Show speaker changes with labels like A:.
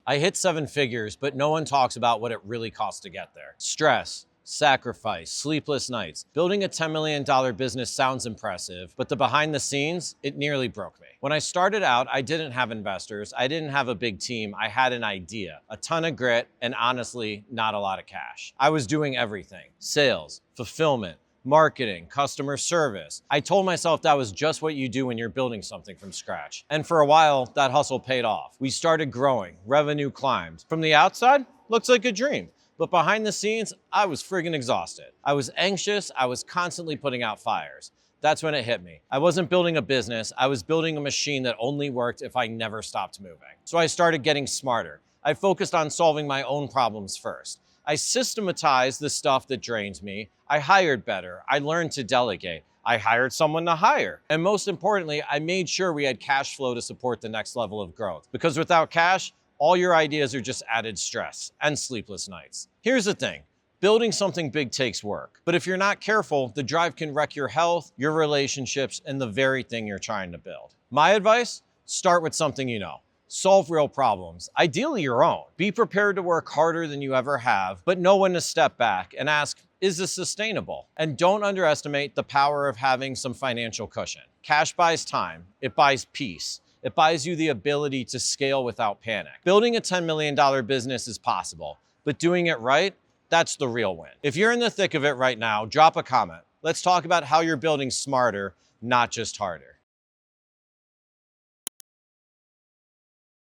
A: I hit 7 figures, but no one talks about what it really costs to get there. Stress, sacrifice, sleepless nights. Building a $10 million business sounds impressive, but the behind the scenes, it nearly broke me. When I started out, I didn't have investors, I didn't have a big team, I had an idea, a ton of grit, and honestly, not a lot of cash. I was doing everything: sales, fulfillment, marketing, customer service. I told myself that was just what you do when you're building something from scratch. And for a while, that hustle paid off. We started growing, revenue climbed. From the outside, looks like a dream. But behind the scenes, I was friggin' exhausted. I was anxious, I was constantly putting out fires. That's when it hit me. I wasn't building a business, I was building a machine that only worked if I never stopped moving. So I started getting smarter. I focused on solving my own problems first. I systematized the stuff that drains me. I hired better. I learned to delegate. I hired someone to hire. And most importantly, I made sure we had cash flow to support the next level of growth. Because without cash, all your ideas are just added stress and sleepless nights. Here's the thing. Building something big takes work. But if you're not careful, the drive can wreck your health, your relationships, and the very thing you're trying to build. My advice? Start with something you know. Solve real problems, ideally your own. Be prepared to work harder than you ever have, but know when to step back and ask, is this sustainable? And don't underestimate the power of having some financial cushion. Cash buys time, it buys peace. It buys you the ability to scale without panic. Building a $10 million business is possible, but doing it right, that's the real win. If you're in the thick of it right now, drop a comment. Let's talk about how you're building smarter, not just harder.